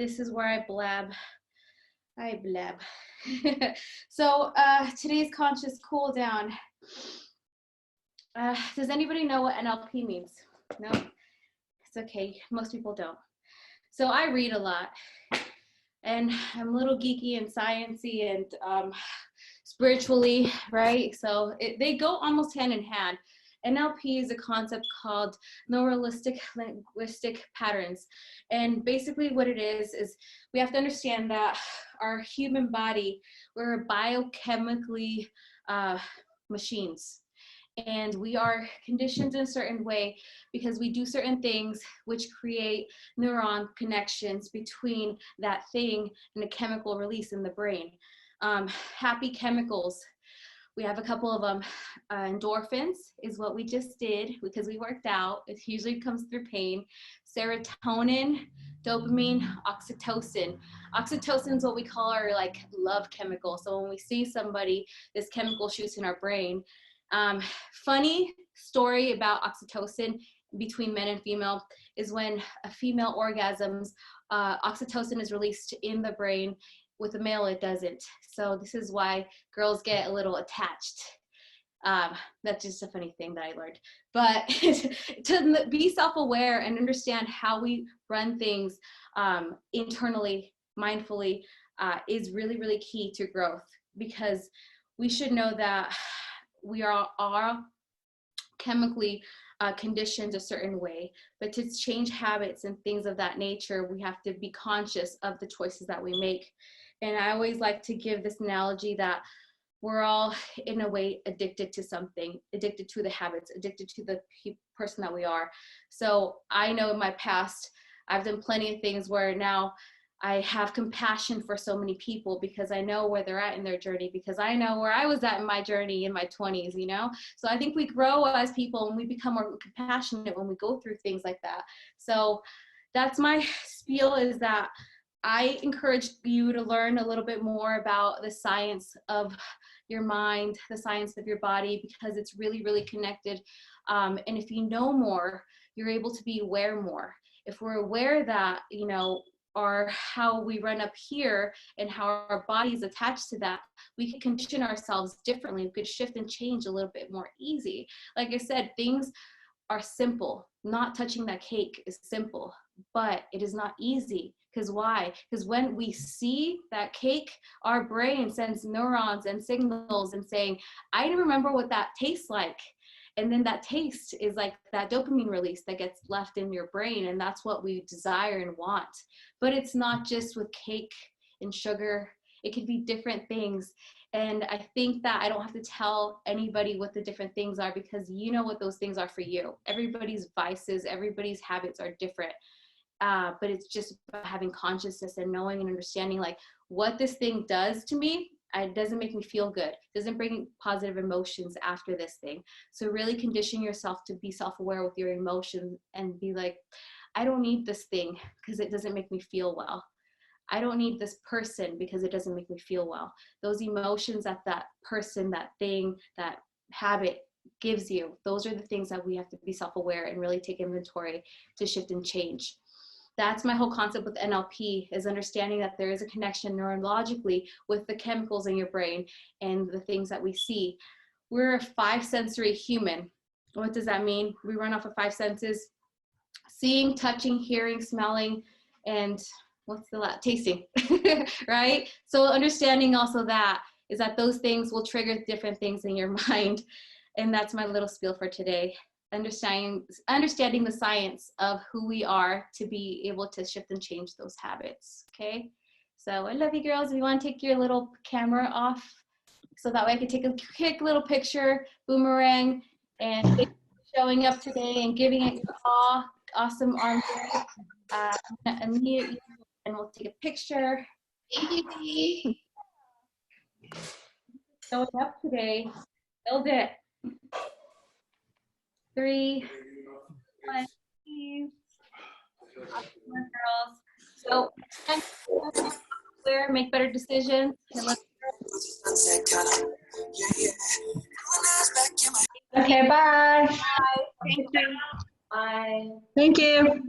This is where I blab. I blab. So today's conscious cool down. Does anybody know what NLP means? No? It's okay. Most people don't. So I read a lot, and I'm a little geeky and sciencey and spiritually, right? So they go almost hand in hand. NLP is a concept called neuralistic linguistic patterns. And basically what it is we have to understand that our human body, we're biochemically machines. And we are conditioned in a certain way because we do certain things which create neuron connections between that thing and a chemical release in the brain. Happy chemicals. We have a couple of them. Endorphins is what we just did because we worked out. It usually comes through pain. Serotonin, dopamine, oxytocin. Oxytocin is what we call our like love chemical. So when we see somebody, this chemical shoots in our brain. Funny story about oxytocin between men and female is when a female orgasms, oxytocin is released in the brain. With a male, it doesn't. So this is why girls get a little attached. That's just a funny thing that I learned. But to be self-aware and understand how we run things internally, mindfully, is really, really key to growth, because we should know that we are chemically conditioned a certain way, but to change habits and things of that nature, we have to be conscious of the choices that we make. And I always like to give this analogy that we're all in a way addicted to something, addicted to the habits, addicted to the person that we are. So I know in my past, I've done plenty of things where now I have compassion for so many people because I know where they're at in their journey, because I know where I was at in my journey in my 20s, you know? So I think we grow as people and we become more compassionate when we go through things like that. So that's my spiel, is that I encourage you to learn a little bit more about the science of your mind, the science of your body, because it's really, really connected. And if you know more, you're able to be aware more. If we're aware that, you know, how we run up here and how our body is attached to that, we can condition ourselves differently. We could shift and change a little bit more easy. Like I said, things are simple. Not touching that cake is simple, but it is not easy. Because why? Because when we see that cake, our brain sends neurons and signals and saying, I remember what that tastes like. And then that taste is like that dopamine release that gets left in your brain. And that's what we desire and want. But it's not just with cake and sugar. It can be different things. And I think that I don't have to tell anybody what the different things are, because you know what those things are for you. Everybody's vices, everybody's habits are different. But it's just about having consciousness and knowing and understanding like what this thing does to me. It doesn't make me feel good. It doesn't bring positive emotions after this thing. So really condition yourself to be self-aware with your emotions and be like, I don't need this thing because it doesn't make me feel well. I don't need this person because it doesn't make me feel well. Those emotions that that person, that thing, that habit gives you, those are the things that we have to be self-aware and really take inventory to shift and change. That's my whole concept with NLP, is understanding that there is a connection neurologically with the chemicals in your brain and the things that we see. We're a 5-sensory human. What does that mean? We run off of 5 senses: seeing, touching, hearing, smelling, and what's the last? Tasting, right? So understanding also that is that those things will trigger different things in your mind. And that's my little spiel for today. Understanding the science of who we are to be able to shift and change those habits. Okay, so I love you girls. If you want to take your little camera off so that way I can take a quick little picture, boomerang, and showing up today and giving it your awesome arm. I'm gonna unmute you and we'll take a picture. Thank you, Showing up today. Build it. 3, 1, please. Awesome, girls. So, clear, make better decisions. Okay, bye. Bye. Thank you. Bye. Thank you.